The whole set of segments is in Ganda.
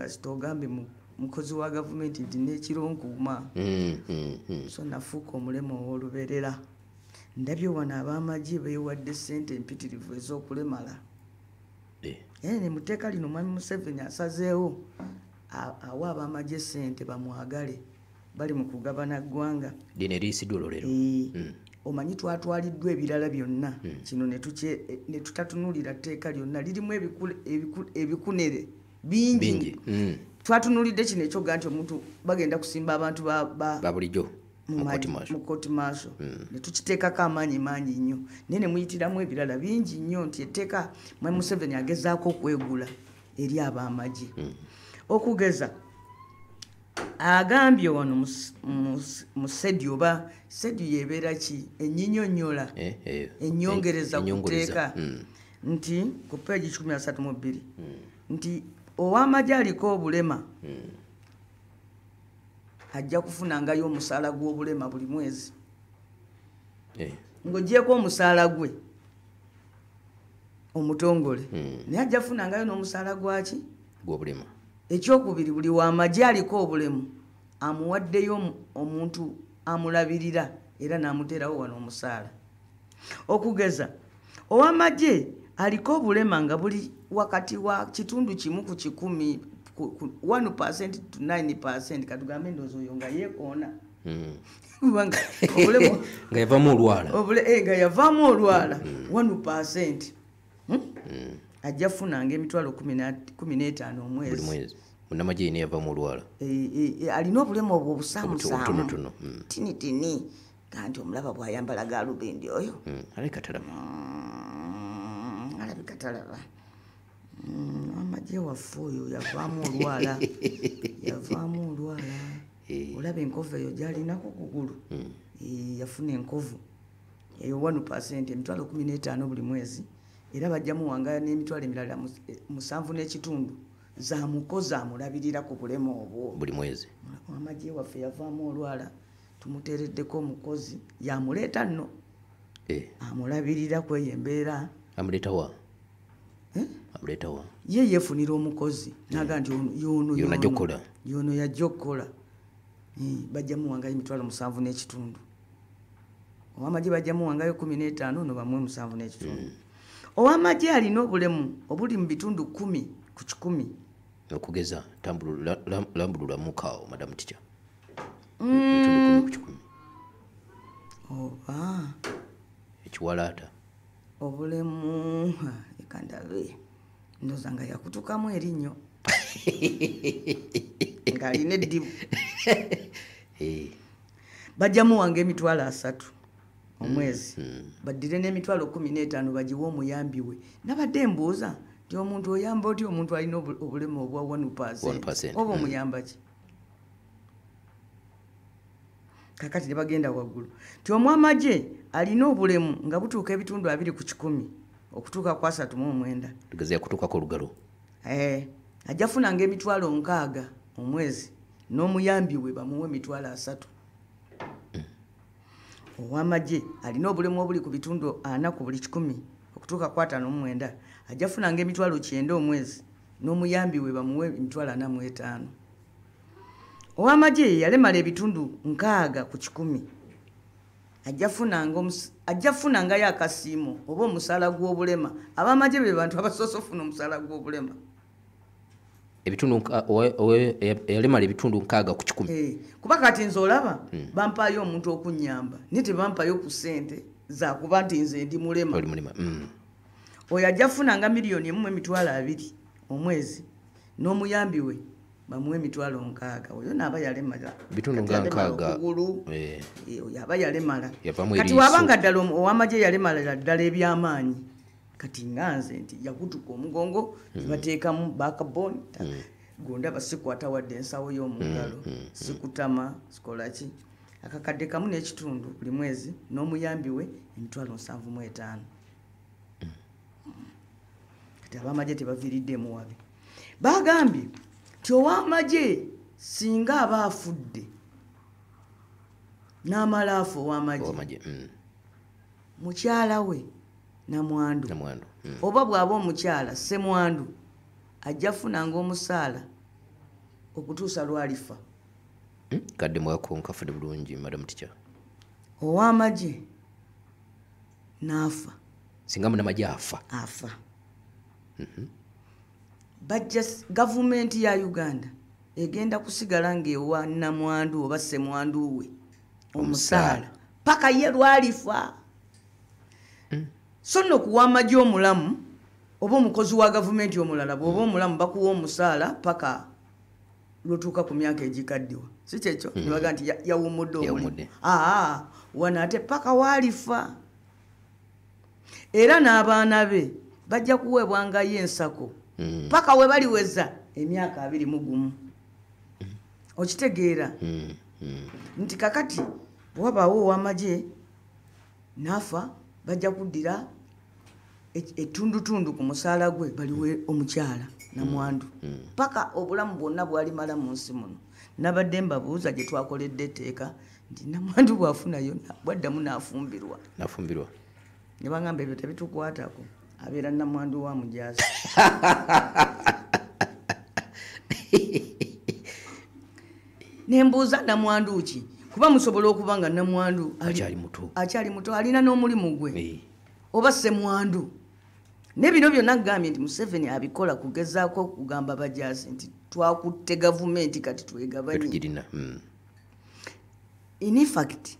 kasita ogambe mukozi wa gavumenti nti n'ekironkuuma so nafuuka omulema ow'oluberera. Ndabye wano ab'amagye beewadde ssente empitirivu ez'okulemala. Ne mu tteeka lino Mwami Museveni asazeewo awa ab'amagye ssente bamwagale bali mu kugabana ggwanga. Lino eriisiddwa olwo. Omanyi twatwaliddwa ebirala byonna kino ne tutatunuulira tteeka lyonna lirimu ebikunere bingi. Twatunulidde kino ekyoga nti omuntu bagenda kusimba abantu ba bulijjo mu kooti maaso ne tukiteekako amaanyi mangi nnyo naye ne muyitiramu ebirala bingi nnyo nti etteeka Mwami Museveni agezaako okwegula eri ab'amagye. Okugeza agambye wano mu sedi oba sedi yebeera ki enyinyonnyola ennyongereza ku tteeka nti ku peegi 132 nti ow'amagye aliko obulema ajja kufunangayo omusaala gw'obulema buli mwezi. Ng'ogyeko omusaala gwe omutongole naye ajja kufunangayo n'omusaala gwaki gw'obulema. Ekyokubiri buli w'amagye aliko obulemu amuwaddeyo omuntu amulabirira era n'amuteerawo wano omusaala. Okugeza ow'amagye aliko obulema nga buli wakati wa kitundu kimu ku 1% to 9% katugambe ndowooza oyo nga yeekoona nga yavaamu olwala nga yavaamu olwala 1% ajja kufunanga emitwalo 15 omwezi. Munnamagye yina yavaamu olwala alina obulemu obwo obusaamusaamu tinitini kanti omulaba bw'ayambala gaalubindi oyo alabika talaba. Alabika talaba. Amagye waffe oyo yavaamu olwala yavaamu olwala. Olaba enkovu eyo gy'alinako kugulu yafuna enkovu eyo 1% emitwalo 15 buli mwezi era bajja muwangaya n'emitwalo emirala 7 n'ekitundu za mukozi amulabirira ku bulema obwo buli mwezi. Amagye waffe yavaamu olwala tumuteereddeko omukozi yamuleeta nno amulabirira kweyo embeera. Amuleeta wa? Amuleeta wa? Ye yeefunira omukozi naga nti yono yajja okukola. Bajja muwangayo emitwalo 7 n'ekitundu. Ow'amagye bajja muwangayo 15 no bamuwe 7 n'ekitundu. Ow'amagye alina obulemu obuli mu bitundu 10 ku 100. Okugeza lambulula mukaawo Madam Teacher. Oba ekiwalaata obulemu ekandabe ndoza nga yakutukamu erinnyo ng'alina eddibu. Bajja muwanga emitwalo 3 omwezi baddire n'emitwalo 15 bagiwe omuyambi we. Nabadde mbuuza nti omuntu oyamba oti omuntu alina obulemu obwa 1% oba omuyamba ki? Kakati ne bagenda waggulu nti omwamagye alina obulemu nga butuuka ebitundu 2 ku 100 okutuuka ku 39. Tugeze yakutuukako olugalo. Ajja funanga emitwalo 6 omwezi n'omuyambi we bamuwe emitwalo 3. Ow'amagye alina obulemu obuli ku bitundu 4 ku buli 100 okutuuka ku 59. Ajja funanga emitwalo 9 omwezi n'omuyambi we bamuwe emitwalo 45. Ow'amagye yalemala ebitundu 6 ku 100 ajja funangayo akasiimo oba omusaala gw'obulema. Ab'amagye be bantu abasoose ofuna omusaala gw'obulema. Ebitundu yalemala ebitundu 6 ku 100. Kuba kati nze olaba bampayo omuntu okunnyamba naye tebampayo ku ssente zakuba nti nze ndi mulema. Oyo ajja kufunanga miliyoni 1.2 omwezi n'omuyambi we bamuwe emitwalo 6. Oyo naaba yalemala bitundu 6 oyo aba yalemala. Kati wabanga ddala ow'amagye yalemala ddala eby'amaanyi kati nganze nti yakutuka omugongo bateekamu backbone gondaba sikwata wadde ensawo y'omungalo sikutama sikolaki akakadde kamu n'ekitundu buli mwezi n'omuyambi we emitwalo 75. Kati ab'amagye tebaviiriddemu wabi. Bagambye nti ow'amagye singa aba afudde n'amala afa ow'amagye mukyala we namwandu oba bw'aba omukyala ssemwandu ajja funanga omusaala okutuusa lwalifa. Kadde mwako nkafudde bulungi Madam Teacher. Ow'amagye n'afa. Singa munnamagye afa. Afa. Bajja gavumenti ya Uganda egenda kusigala ng'ewa nnamwandu oba ssemwandu we omusaala paka ye lwalifa. So nno kuwa amagye omulamu oba omukozi wa gavumenti omulala bw'oba omulamu bakuwa omusaala paka lwotuuka ku myaka egikaddiwa. Si kyekyo ne baga nti yawummudde omulimu. Wano ate paka waalifa. Era n'abaana be bajja kuweebwangayo ensako paka we baliweza emyaka 21. Okitegeera nti kakati bw'wabaawo ow'amagye n'afa bajja kuddira etundutundu ku musaala gwe baliwe omukyala namwandu paka obulamu bwonna bwalimala mu nsi muno. Nabadde mbabuuza gye twakoledde etteeka nti namwandu bwafunayo bwaddamu n'afumbirwa. Ne bagamba ebyo tebitukwatako, abeera namwandu wa mujazi. Nembuuza namwandu ki? Kuba musobola okuba nga namwandu akyali muto alina n'omulimu gwe oba ssemwandu. Ne bino byonna gambye nti Museveni abikola kugezaako kugamba bajazi nti twakutte gavumenti kati twegabanye. In effect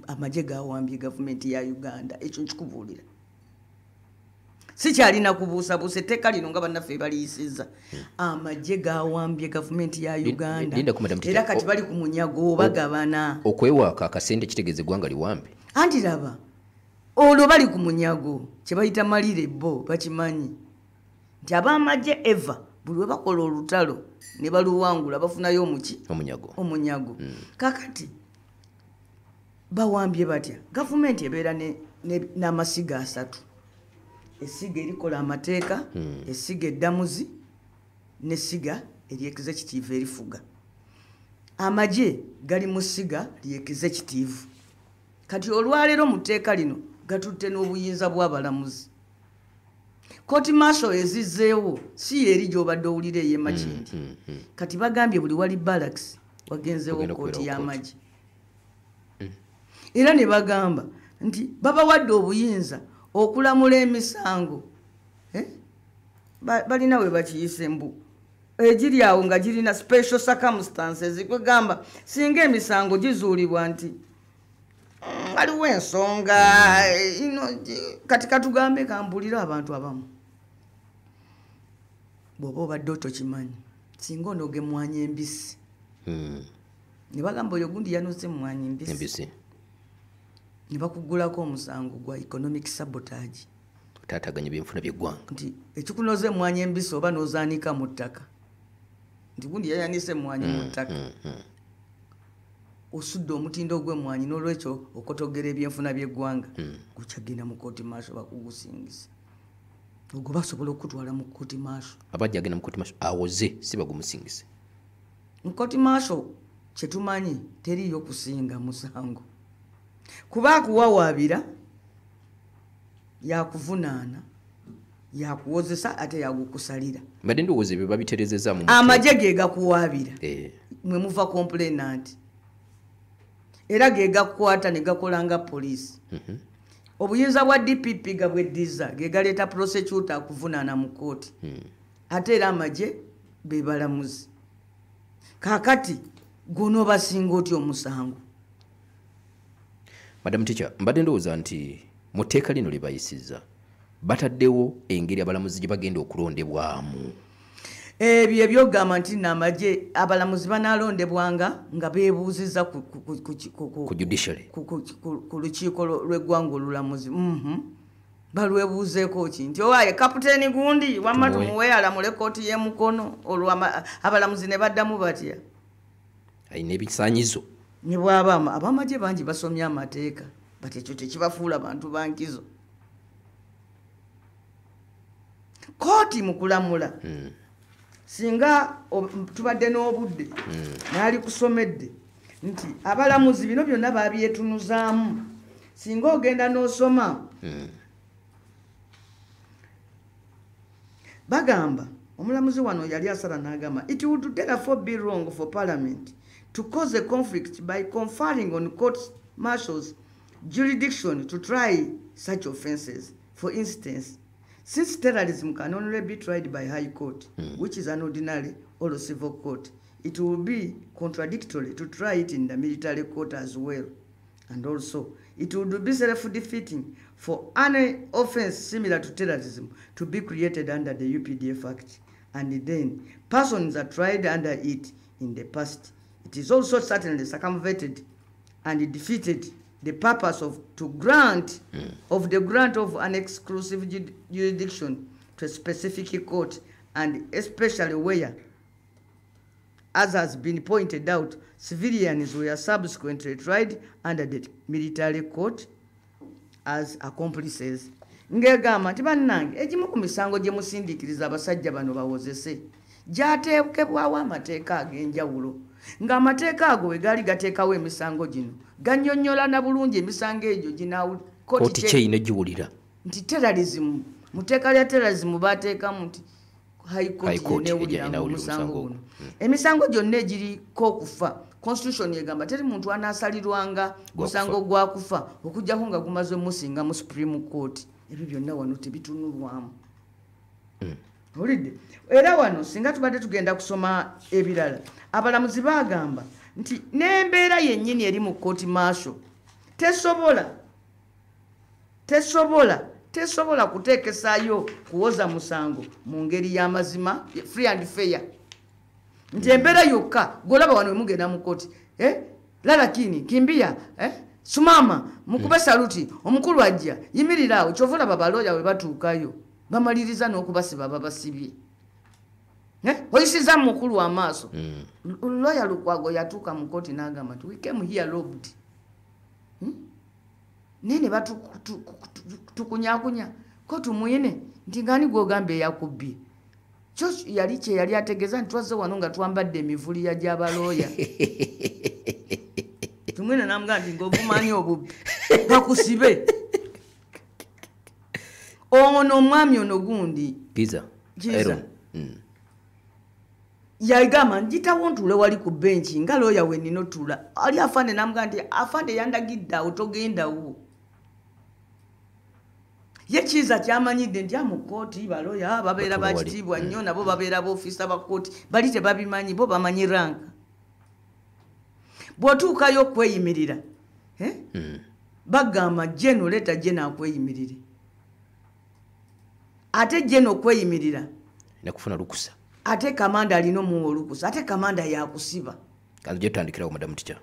amagye gawambye gavumenti ya Uganda. Ekyo nkikubuulira. Si kyalina kubuusabuusa etteeka lino nga bannaffe baliyisizza. Amagye gawambye gavumenti ya Uganda. Era kati bali ku munyago bagabana. Okwewaaka akasente kitegeeza eggwanga liwambe. Anti laba olwo bali ku munyago kye bayita malire bo bakimanyi nti ab'amagye eva buli we bakola olutalo ne baluwangula bafunayo omunyago. Kakati bawambye batya? Gavumenti ebeera n'amasiga 3. Essiga erikola amateeka, essiga eddamuzi n'essiga ery'executive erifuga. Amagye gali mu ssiga ly'executive. Kati olwaleero mu tteeka lino gatutte n'obuyinza bw'abalamuzi. Koti maaso ezizzeewo si eri gy'obadde owulira ey'emakindi. Kati bagambye buli wali barracks wagenzeewo kooti y'amagye. Era ne bagamba nti babawadde obuyinza okulamula emisango. Balina we bakiyise mbu egiri awo nga girina special circumstances. Kwegamba singa emisango gizuulibwa nti waliwo ensonga kati katugambe kambulira abantu abamu. Bw'oba obadde otokimanyi singa onoge mmwanyi embisi. Ne bagamba oyo gundi yanose mmwanyi embisi. Ne bakugulako omusango gwa economic sabotage. Taataganya byenfuna by'eggwanga. Nti ekikunoze mmwanyi embisi oba n'ozaanika mu ttaka. Nti gundi yayanise mmwanyi mu ttaka. Osudde omutindo ogw'emmwanyi n'olwekyo okotogera ebyenfuna by'eggwanga. Gukyagenda mu kooti maaso bakugusingisa. Ogwo basobola okutwala mu kooti maaso. Abajja agenda mu kooti maaso awoze si bagumusingise. Mu kooti maaso kye tumanyi teriyo kusinga musango. Kuba akuwawaabira yakuvunaana yakuwozesa ate yagukusalira. Mbadde ndowooza ebyo babiterezezza mu amagye ge gakuwaabira. Mwe muva complainant. Era ge gakwata ne gakola nga poliisi. Obuyinza bwa DPP gabweddiza ge galeeta prosecutor akuvunaana mu kooti. Ate era amagye be balamuzi. Kaakati gw'onoobasinga otya omusango? Madam Teacher, mbadde ndowooza nti mu tteeka lino lye bayisizza bataddewo engeri abalamuzi gye bagenda okulondebwamu. Ebyo ebyogamba nti n'amagye abalamuzi banaalondebwanga nga beebuuzizza ku judiciary ku lukiiko lw'eggwanga olulamuzi. Balwebuuzeeko ki nti owaye kapiteeni gundi wamma tumuwe alamule kooti y'emukono olwo abalamuzi ne baddamu batya? Ayina ebisaanyizo. Ne bw'aba ab'amagye bangi basomye amateeka bati ekyo tekibafuula bantu bankizo. Kooti mu kulamula singa tubadde n'obudde n'ali kusomedde nti abalamuzi bino byonna babyetunuzaamu. Singa ogenda n'osoma bagamba omulamuzi wano yali asala n'agamba it would therefore be wrong for parliament to cause a conflict by conferring on court martials jurisdiction to try such offences. For instance, since terrorism can only be tried by high court, which is an ordinary or a civil court, it will be contradictory to try it in the military court as well. And also, it would be self-defeating for any offense similar to terrorism to be created under the UPDF Act, and then persons are tried under it in the past. It is also certainly circumvented and defeated the purpose of the grant of an exclusive jurisdiction to a specific court, and especially where, as has been pointed out, civilians were subsequently tried under the military court as accomplices. Ngegamba nti bannange egimu ku misango gye musindikiriza abasajja bano bawozese gyateekebwawo amateeka ag'enjawulo, ng'amateeka ago we gaali gateekawo emisango gino gannyonnyola na bulungi emisango egyo kooti kyeyina giwulira nti terrorism mu tteeka lya terrorism baateekamu nti high court neewulira omusango guno. Emisango gyonna egiriko okufa constitution egamba teri muntu anaasalirwanga musango gwa kufa okujjako nga gumaze musinga mu supreme court. Ebyo byonna wano tebitunulwamu. Olidde era wano singa tubadde tugenda kusoma ebirala abalamuzi bagamba nti n'embeera yennyini eri mu court martial tesobola kuteekesaayo kuwoza musango mu ngeri y'amazima free and fair. Nti embeera yokka golaba wano mugenda mu court lalakini kimbia sumama mukube saluti omukulu ajja yimirira awo kyovula babaloya we batuukayo bamaliriza n'okubasiba babasibye oyisiza mukulu amaaso. Loya Lukwago yatuuka mu kooti n'agamba nti we came here robbed nene batukunyakunya ko tumwine nti ngani gwogamba eyakubbye kyo yali kye yali ategeeza nti twazze wano nga twambadde emivuli ya gy'abalooya. Tumwine namugamba nti ng'obumanyi obubbi bakusibe. Ono omwami ono gundi Pizza Aaron yagamba njitawo ntule wali ku benchi nga looya we nino tula ali afande namugamba nti afande yandagidde awo togendawo. Ye kiza kyamanyidde nti mu kooti balooya babeera bakitiibwa nnyo nabo babeera baofisa ba kooti bali tebabimanyi bo bamanyi ranka. Bw'otuukayo okweyimirira bagamba jeno leta jeno akweyimirire ate jeno okweyimirira nakufuna lukusa ate kamanda alina omuwa olukusa ate kamanda yakusiba. Kale gye tutandikirawo madamu Ticha.